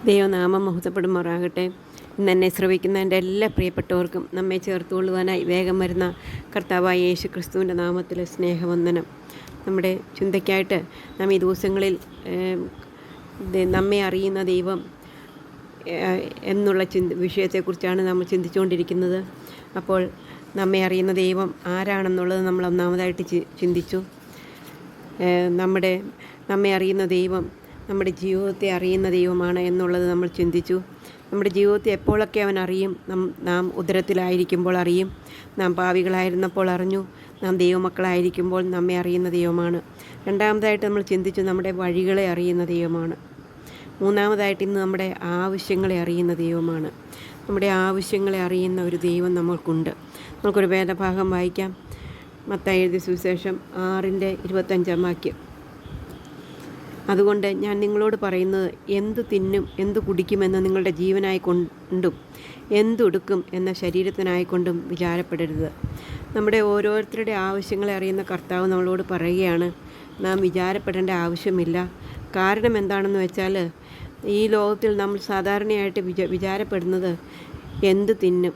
ദൈവനാമം മഹത്വപ്പെടുമാറാകട്ടെ. ഇന്ന് എന്നെ ശ്രവിക്കുന്ന എൻ്റെ എല്ലാ പ്രിയപ്പെട്ടവർക്കും നമ്മെ ചേർത്തുകൊള്ളുവാനായി വേഗം വരുന്ന കർത്താവായ യേശു ക്രിസ്തുവിൻ്റെ നാമത്തിൽ സ്നേഹവന്ദനം. നമ്മുടെ ചിന്തയ്ക്കായിട്ട് നാം ഈ ദിവസങ്ങളിൽ നമ്മെ അറിയുന്ന ദൈവം എന്നുള്ള വിഷയത്തെക്കുറിച്ചാണ് നമ്മൾ ചിന്തിച്ചുകൊണ്ടിരിക്കുന്നത്. അപ്പോൾ നമ്മെ അറിയുന്ന ദൈവം ആരാണെന്നുള്ളത് നമ്മൾ ഒന്നാമതായിട്ട് ചിന്തിച്ചു. നമ്മെ അറിയുന്ന ദൈവം നമ്മുടെ ജീവിതത്തെ അറിയുന്ന ദൈവമാണ് എന്നുള്ളത് നമ്മൾ ചിന്തിച്ചു. നമ്മുടെ ജീവിതത്തെ എപ്പോഴൊക്കെ അവൻ അറിയും? നാം ഉദരത്തിലായിരിക്കുമ്പോൾ അറിയും, നാം പാവികളായിരുന്നപ്പോൾ അറിഞ്ഞു, നാം ദൈവമക്കളായിരിക്കുമ്പോൾ നമ്മെ അറിയുന്ന ദൈവമാണ്. രണ്ടാമതായിട്ട് നമ്മൾ ചിന്തിച്ചു നമ്മുടെ വഴികളെ അറിയുന്ന ദൈവമാണ്. മൂന്നാമതായിട്ട് ഇന്ന് നമ്മുടെ ആവശ്യങ്ങളെ അറിയുന്ന ദൈവമാണ്. നമ്മുടെ ആവശ്യങ്ങളെ അറിയുന്ന ഒരു ദൈവം നമ്മൾക്കുണ്ട്. നമുക്കൊരു വേദഭാഗം വായിക്കാം. മത്തായി എഴുതിയ സുവിശേഷം 6:25 വാക്യം. അതുകൊണ്ട് ഞാൻ നിങ്ങളോട് പറയുന്നത്, എന്തു തിന്നും എന്തു കുടിക്കുമെന്ന് നിങ്ങളുടെ ജീവനായി കൊണ്ടും എന്തുടുക്കും എന്ന ശരീരത്തിനായിക്കൊണ്ടും വിചാരപ്പെടരുത്. നമ്മുടെ ഓരോരുത്തരുടെ ആവശ്യങ്ങളെ അറിയുന്ന കർത്താവ് നമ്മളോട് പറയുകയാണ്, നാം വിചാരപ്പെടേണ്ട ആവശ്യമില്ല. കാരണം എന്താണെന്ന് വെച്ചാൽ, ഈ ലോകത്തിൽ നമ്മൾ സാധാരണയായിട്ട് വിചാരപ്പെടുന്നത് എന്തു തിന്നും,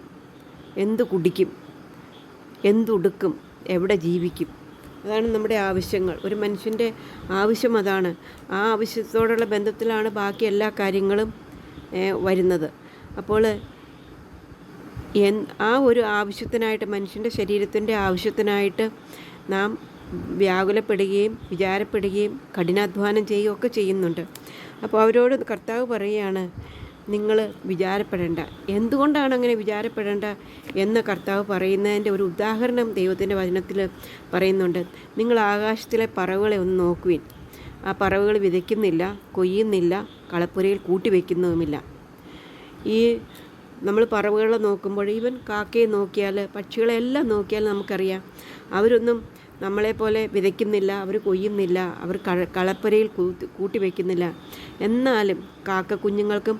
എന്തു കുടിക്കും, എന്തുടുക്കും, എവിടെ ജീവിക്കും. അതാണ് നമ്മുടെ ആവശ്യങ്ങൾ. ഒരു മനുഷ്യൻ്റെ ആവശ്യം അതാണ്. ആ ആവശ്യത്തോടുള്ള ബന്ധത്തിലാണ് ബാക്കി എല്ലാ കാര്യങ്ങളും വരുന്നത്. അപ്പോൾ ആ ഒരു ആവശ്യത്തിനായിട്ട്, മനുഷ്യൻ്റെ ശരീരത്തിൻ്റെ ആവശ്യത്തിനായിട്ട് നാം വ്യാകുലപ്പെടുകയും വിചാരപ്പെടുകയും കഠിനാധ്വാനം ചെയ്യുകയും ഒക്കെ ചെയ്യുന്നുണ്ട്. അപ്പോൾ അവരോട് കർത്താവ് പറയുകയാണ്, നിങ്ങൾ വിചാരപ്പെടേണ്ട. എന്തുകൊണ്ടാണ് അങ്ങനെ വിചാരപ്പെടേണ്ട എന്ന് കർത്താവ് പറയുന്നതിൻ്റെ ഒരു ഉദാഹരണം ദൈവത്തിൻ്റെ വചനത്തിൽ പറയുന്നുണ്ട്. നിങ്ങൾ ആകാശത്തിലെ പറവുകളെ ഒന്ന് നോക്കുവിൻ. ആ പറവുകൾ വിതയ്ക്കുന്നില്ല, കൊയ്യുന്നില്ല, കളപ്പുരയിൽ കൂട്ടിവെക്കുന്നതുമില്ല. ഈ നമ്മൾ പറവുകളെ നോക്കുമ്പോൾ, ഈവൻ കാക്കയെ നോക്കിയാൽ, പക്ഷികളെല്ലാം നോക്കിയാൽ നമുക്കറിയാം, അവരൊന്നും നമ്മളെപ്പോലെ വിതയ്ക്കുന്നില്ല, അവർ കൊയ്യുന്നില്ല, അവർ കളപ്പുരയിൽ കൂട്ടിവെക്കുന്നില്ല. എന്നാലും കാക്ക കുഞ്ഞുങ്ങൾക്കും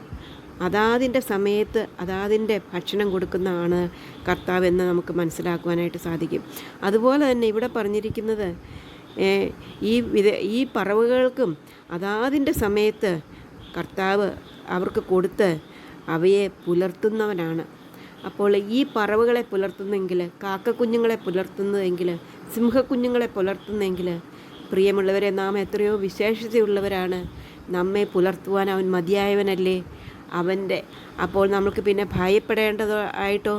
അതാതിൻ്റെ സമയത്ത് അതാതിൻ്റെ ഭക്ഷണം കൊടുക്കുന്നതാണ് കർത്താവ് എന്ന് നമുക്ക് മനസ്സിലാക്കുവാനായിട്ട് സാധിക്കും. അതുപോലെ തന്നെ ഇവിടെ പറഞ്ഞിരിക്കുന്നത്, ഈ പറവുകൾക്കും അതാതിൻ്റെ സമയത്ത് കർത്താവ് അവർക്ക് കൊടുത്ത് അവയെ പുലർത്തുന്നവനാണ്. അപ്പോൾ ഈ പറവുകളെ പുലർത്തുന്നെങ്കിൽ, കാക്കക്കുഞ്ഞുങ്ങളെ പുലർത്തുന്നതെങ്കിൽ, സിംഹക്കുഞ്ഞുങ്ങളെ പുലർത്തുന്നെങ്കിൽ, പ്രിയമുള്ളവരെ, നാം എത്രയോ വിശേഷതയുള്ളവരാണ്. നമ്മെ പുലർത്തുവാൻ അവൻ മതിയായവനല്ലേ? അപ്പോൾ നമുക്ക് പിന്നെ ഭയപ്പെടേണ്ടതായിട്ടോ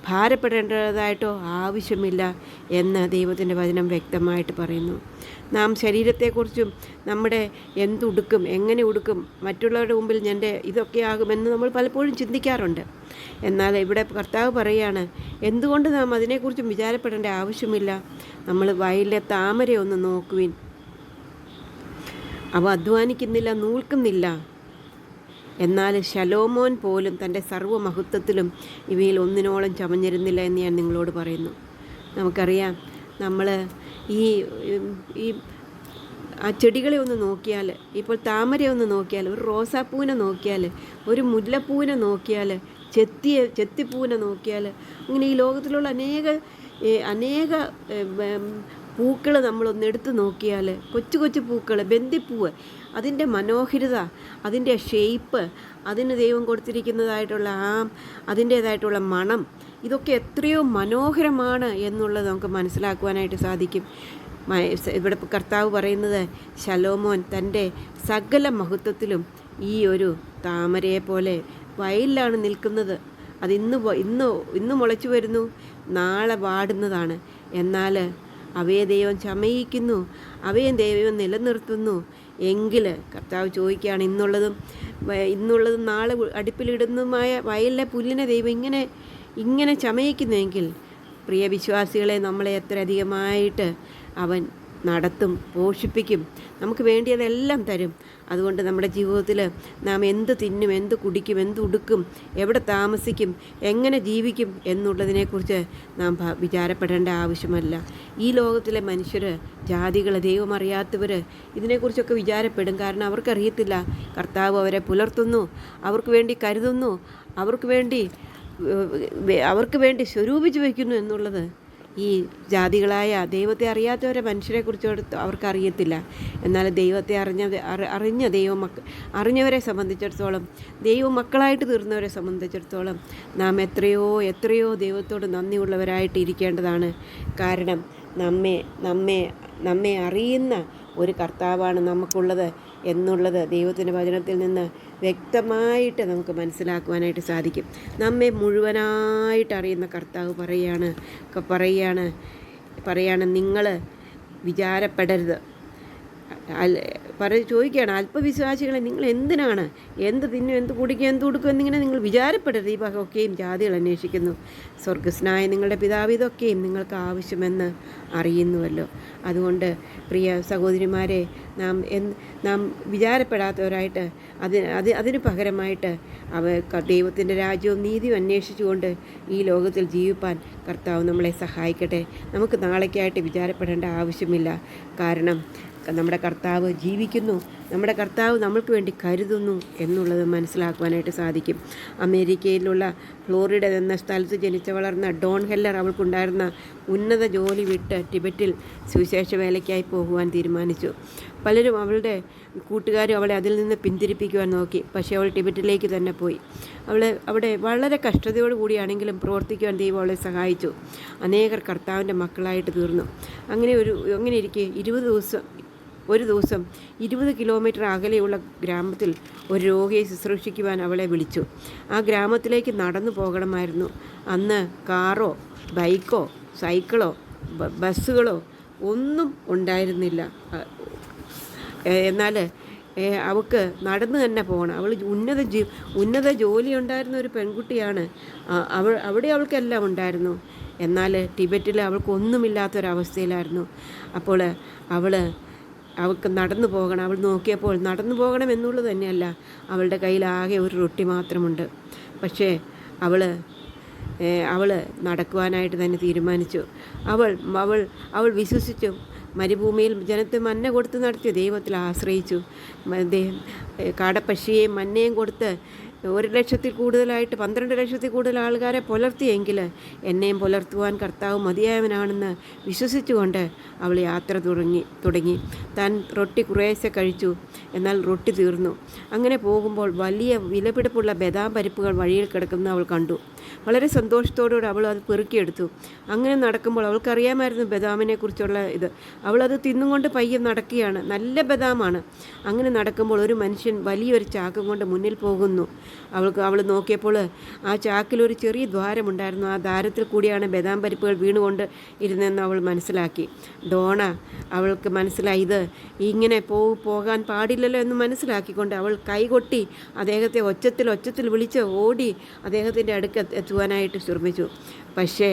ഭാരപ്പെടേണ്ടതായിട്ടോ ആവശ്യമില്ല എന്ന് ദൈവത്തിൻ്റെ വചനം വ്യക്തമായിട്ട് പറയുന്നു. നാം ശരീരത്തെക്കുറിച്ചും നമ്മുടെ എന്തുടുക്കും, എങ്ങനെ ഉടുക്കും, മറ്റുള്ളവരുടെ മുമ്പിൽ എൻ്റെ ഇതൊക്കെയാകുമെന്ന് നമ്മൾ പലപ്പോഴും ചിന്തിക്കാറുണ്ട്. എന്നാൽ ഇവിടെ കർത്താവ് പറയുകയാണ്, എന്തുകൊണ്ട് നാം അതിനെക്കുറിച്ചും വിചാരപ്പെടേണ്ട ആവശ്യമില്ല. നമ്മൾ വയലിലെ താമര ഒന്ന് നോക്കുവിൻ. അവ അധ്വാനിക്കുന്നില്ല, നൂൽക്കുന്നില്ല. എന്നാൽ ശലോമോൻ പോലും തൻ്റെ സർവ്വമഹത്വത്തിലും ഇവയിൽ ഒന്നിനോളം ചമഞ്ഞിരുന്നില്ല എന്ന് ഞാൻ നിങ്ങളോട് പറയുന്നു. നമുക്കറിയാം, നമ്മൾ ഈ ആ ചെടികളെ ഒന്ന് നോക്കിയാൽ, ഇപ്പോൾ താമരയെ ഒന്ന് നോക്കിയാൽ, ഒരു റോസാപ്പൂവിനെ നോക്കിയാൽ, ഒരു മുല്ലപ്പൂവിനെ നോക്കിയാൽ, ചെത്തിപ്പൂവിനെ നോക്കിയാൽ, അങ്ങനെ ഈ ലോകത്തിലുള്ള അനേക പൂക്കൾ നമ്മളൊന്നെടുത്ത് നോക്കിയാൽ, കൊച്ചു കൊച്ചു പൂക്കൾ, ബന്ദിപ്പൂവ്, അതിൻ്റെ മനോഹരിത, അതിൻ്റെ ഷേപ്പ്, അതിന് ദൈവം കൊടുത്തിരിക്കുന്നതായിട്ടുള്ള അതിൻ്റേതായിട്ടുള്ള മണം, ഇതൊക്കെ എത്രയോ മനോഹരമാണ് എന്നുള്ളത് നമുക്ക് മനസ്സിലാക്കുവാനായിട്ട് സാധിക്കും. ഇവിടെ കർത്താവ് പറയുന്നത്, ശലോമോൻ തൻ്റെ സകല മഹത്വത്തിലും ഈ ഒരു താമരയെ പോലെ വയലിലാണ് നിൽക്കുന്നത്. അത് ഇന്ന് മുളച്ചു വരുന്നു, നാളെ വാടുന്നതാണ്. എന്നാൽ അവയെ ദൈവം ചമയിക്കുന്നു, അവയെ ദൈവം നിലനിർത്തുന്നു. എങ്കിൽ കർത്താവ് ചോദിക്കുകയാണ്, ഇന്നുള്ളതും നാളെ അടുപ്പിലിടുന്നതുമായ വയലിലെ പുല്ലിനെ ദൈവം ഇങ്ങനെ ചമയിക്കുന്നെങ്കിൽ, പ്രിയ വിശ്വാസികളെ, നമ്മളെ എത്ര അധികമായിട്ട് അവൻ നടത്തും, പോഷിപ്പിക്കും, നമുക്ക് വേണ്ടിയതെല്ലാം തരും. അതുകൊണ്ട് നമ്മുടെ ജീവിതത്തിൽ നാം എന്ത് തിന്നും, എന്ത് കുടിക്കും, എന്ത് ഉടുക്കും, എവിടെ താമസിക്കും, എങ്ങനെ ജീവിക്കും എന്നുള്ളതിനെക്കുറിച്ച് നാം വിചാരപ്പെടേണ്ട ആവശ്യമല്ല. ഈ ലോകത്തിലെ മനുഷ്യർ, ജാതികൾ, ദൈവം അറിയാത്തവർ ഇതിനെക്കുറിച്ചൊക്കെ വിചാരപ്പെടും. കാരണം അവർക്കറിയത്തില്ല കർത്താവ് അവരെ പുലർത്തുന്നു, അവർക്ക് വേണ്ടി കരുതുന്നു, അവർക്ക് വേണ്ടി സ്വരൂപിച്ച് വയ്ക്കുന്നു എന്നുള്ളത്. ഈ ജാതികളായ ദൈവത്തെ അറിയാത്തവരെ മനുഷ്യരെക്കുറിച്ച് അവർക്കറിയത്തില്ല. എന്നാൽ ദൈവത്തെ അറിഞ്ഞവരെ സംബന്ധിച്ചിടത്തോളം, ദൈവമക്കളായിട്ട് തീർന്നവരെ സംബന്ധിച്ചിടത്തോളം നാം എത്രയോ എത്രയോ ദൈവത്തോട് നന്ദിയുള്ളവരായിട്ട് ഇരിക്കേണ്ടതാണ്. കാരണം നമ്മെ അറിയുന്ന ഒരു കർത്താവാണ് നമുക്കുള്ളത് എന്നുള്ളത് ദൈവത്തിൻ്റെ വചനത്തിൽ നിന്ന് വ്യക്തമായിട്ട് നമുക്ക് മനസ്സിലാക്കുവാനായിട്ട് സാധിക്കും. നമ്മെ മുഴുവനായിട്ട് അറിയുന്ന കർത്താവ് പറയാണ് നിങ്ങൾ വിചാരപ്പെടരുത്. ചോദിക്കുകയാണ്, അല്പവിശ്വാസികളെ നിങ്ങൾ എന്തിനാണ് എന്ത് തിന്നും എന്ത് കുടിക്കും എന്ത് കൊടുക്കും എന്നിങ്ങനെ നിങ്ങൾ വിചാരപ്പെടരുത്. ഈ വകയൊക്കെയും ജാതികൾ അന്വേഷിക്കുന്നു. സ്വർഗസ്നായ നിങ്ങളുടെ പിതാവ് ഇതൊക്കെയും നിങ്ങൾക്ക് ആവശ്യമെന്ന് അറിയുന്നുവല്ലോ. അതുകൊണ്ട് പ്രിയ സഹോദരിമാരെ, നാം വിചാരപ്പെടാത്തവരായിട്ട് അതിന് പകരമായിട്ട് ദൈവത്തിൻ്റെ രാജ്യവും നീതിയും അന്വേഷിച്ചുകൊണ്ട് ഈ ലോകത്തിൽ ജീവിപ്പാൻ കർത്താവ് നമ്മളെ സഹായിക്കട്ടെ. നമുക്ക് നാളേക്കായിട്ട് വിചാരപ്പെടേണ്ട ആവശ്യമില്ല. കാരണം നമ്മുടെ കർത്താവ് ജീവിക്കുന്നു, നമ്മുടെ കർത്താവ് നമ്മൾക്ക് വേണ്ടി കരുതുന്നു എന്നുള്ളത് മനസ്സിലാക്കുവാനായിട്ട് സാധിക്കും. അമേരിക്കയിലുള്ള ഫ്ലോറിഡ എന്ന സ്ഥലത്ത് ജനിച്ചു വളർന്ന ഡോൺ ഹെല്ലർ അവൾക്കുണ്ടായിരുന്ന ഉന്നത ജോലി വിട്ട് ടിബറ്റിൽ സുവിശേഷ വേലയ്ക്കായി പോകുവാൻ തീരുമാനിച്ചു. പലരും അവളുടെ കൂട്ടുകാരും അവളെ അതിൽ നിന്ന് പിന്തിരിപ്പിക്കുവാൻ നോക്കി. പക്ഷേ അവൾ ടിബറ്റിലേക്ക് തന്നെ പോയി. അവിടെ വളരെ കഷ്ടതയോടു കൂടിയാണെങ്കിലും പ്രവർത്തിക്കുവാൻ ദൈവം അവളെ സഹായിച്ചു. അനേകർ കർത്താവിൻ്റെ മക്കളായിട്ട് തീർന്നു. അങ്ങനെ ഇരിക്കെ ഒരു ദിവസം 20 കിലോമീറ്റർ അകലെയുള്ള ഗ്രാമത്തിൽ ഒരു രോഗിയെ ശുശ്രൂഷിക്കുവാൻ അവളെ വിളിച്ചു. ആ ഗ്രാമത്തിലേക്ക് നടന്നു പോകണമായിരുന്നു. അന്ന് കാറോ ബൈക്കോ സൈക്കിളോ ബസ്സുകളോ ഒന്നും ഉണ്ടായിരുന്നില്ല. എന്നാൽ അവൾക്ക് നടന്നു തന്നെ പോകണം. അവൾ ഉന്നത ജോലി ഉണ്ടായിരുന്ന ഒരു പെൺകുട്ടിയാണ്. അവിടെ അവൾക്കെല്ലാം ഉണ്ടായിരുന്നു. എന്നാൽ ടിബറ്റിൽ അവൾക്കൊന്നുമില്ലാത്തൊരവസ്ഥയിലായിരുന്നു. അപ്പോൾ അവൾക്ക് നടന്നു പോകണം. അവൾ നോക്കിയപ്പോൾ നടന്നു പോകണം എന്നുള്ളത് തന്നെയല്ല, അവളുടെ കയ്യിൽ ആകെ ഒരു റൊട്ടി മാത്രമുണ്ട്. പക്ഷേ അവൾ നടക്കുവാനായിട്ട് തന്നെ തീരുമാനിച്ചു. അവൾ വിശ്വസിച്ചു. മരുഭൂമിയിൽ ജനത്തെ മന്ന കൊടുത്ത് നടത്തിയ ദൈവത്തിൽ ആശ്രയിച്ചു. കാടപ്പക്ഷിയെയും മന്നയും കൊടുത്ത് 1,00,000-ൽ കൂടുതലായിട്ട് 12,00,000-ൽ കൂടുതൽ ആൾക്കാരെ പുലർത്തിയെങ്കിൽ എന്നെയും പുലർത്തുവാൻ കർത്താവ് മതിയായവനാണെന്ന് വിശ്വസിച്ചുകൊണ്ട് അവൾ യാത്ര തുടങ്ങി. താൻ റൊട്ടി കുറേശ്ശെ കഴിച്ചു. എന്നാൽ റൊട്ടി തീർന്നു. അങ്ങനെ പോകുമ്പോൾ വലിയ വിലപിടിപ്പുള്ള ബദാം പരിപ്പുകൾ വഴിയിൽ കിടക്കുന്ന അവൾ കണ്ടു. വളരെ സന്തോഷത്തോടുകൂടി അവൾ അത് പെറുക്കിയെടുത്തു. അങ്ങനെ നടക്കുമ്പോൾ അവൾക്കറിയാമായിരുന്നു ബദാമിനെ കുറിച്ചുള്ള ഇത്. അവളത് തിന്നുകൊണ്ട് പയ്യെ നടക്കുകയാണ്. നല്ല ബദാമാണ്. അങ്ങനെ നടക്കുമ്പോൾ ഒരു മനുഷ്യൻ വലിയൊരു ചാക്കും കൊണ്ട് മുന്നിൽ പോകുന്നു. അവൾ നോക്കിയപ്പോൾ ആ ചാക്കിൽ ഒരു ചെറിയ ദ്വാരമുണ്ടായിരുന്നു. ആ ദ്വാരത്തിൽ കൂടിയാണ് ബദാം പരിപ്പുകൾ വീണുകൊണ്ട് ഇരുന്നെന്ന് അവൾ മനസ്സിലാക്കി. ഡോണ അവൾക്ക് മനസ്സിലായി ഇത് ഇങ്ങനെ പോകാൻ പാടില്ലല്ലോ എന്ന് മനസ്സിലാക്കിക്കൊണ്ട് അവൾ കൈകൊട്ടി അദ്ദേഹത്തെ ഒച്ചത്തിൽ വിളിച്ച് ഓടി അദ്ദേഹത്തിൻ്റെ അടുക്ക് എത്തുവാനായിട്ട് ശ്രമിച്ചു. പക്ഷേ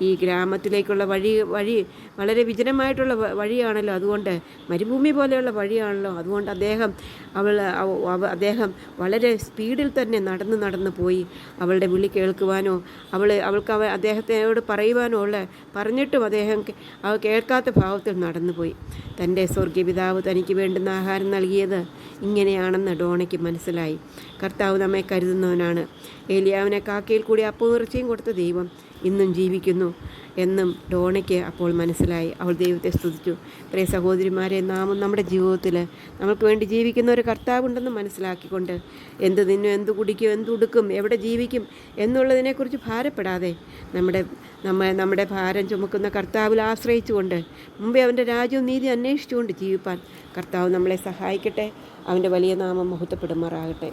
ഈ ഗ്രാമത്തിലേക്കുള്ള വഴി വളരെ വിജനമായിട്ടുള്ള വഴിയാണല്ലോ. അതുകൊണ്ട് മരുഭൂമി പോലെയുള്ള വഴിയാണല്ലോ. അതുകൊണ്ട് അദ്ദേഹം വളരെ സ്പീഡിൽ തന്നെ നടന്നു പോയി. അവളുടെ വിളി കേൾക്കുവാനോ അവൾക്ക് അദ്ദേഹത്തിനോട് പറയുവാനോ പറഞ്ഞിട്ടും അവൾ കേൾക്കാത്ത ഭാവത്തിൽ നടന്നുപോയി. തൻ്റെ സ്വർഗീയപിതാവ് തനിക്ക് വേണ്ടുന്ന ആഹാരം നൽകിയത് ഇങ്ങനെയാണെന്ന് ഡോണയ്ക്ക് മനസ്സിലായി. കർത്താവ് നമ്മെ കരുതുന്നവനാണ്. ഏലിയാവിനെ കാക്കയിൽ കൂടി അപ്പവും ഇറച്ചിയും കൊടുത്ത ദൈവം ഇന്നും ജീവിക്കുന്നു എന്നും ഡോണയ്ക്ക് അപ്പോൾ മനസ്സിലായി. അവൾ ദൈവത്തെ സ്തുതിച്ചു. പ്രിയ സഹോദരിമാരെ, നാമും നമ്മുടെ ജീവിതത്തിൽ നമുക്ക് വേണ്ടി ജീവിക്കുന്ന ഒരു കർത്താവുണ്ടെന്ന് മനസ്സിലാക്കിക്കൊണ്ട് എന്ത് തിന്നും എന്ത് കുടിക്കും എന്ത് ഉടുക്കും എവിടെ ജീവിക്കും എന്നുള്ളതിനെക്കുറിച്ച് ഭാരപ്പെടാതെ നമ്മുടെ ഭാരം ചുമക്കുന്ന കർത്താവിൽ ആശ്രയിച്ചുകൊണ്ട് മുമ്പേ അവൻ്റെ രാജ്യവും നീതി അന്വേഷിച്ചുകൊണ്ട് ജീവിപ്പാൻ കർത്താവ് നമ്മളെ സഹായിക്കട്ടെ. അവൻ്റെ വലിയ നാമം മഹത്വപ്പെടുമാറാകട്ടെ.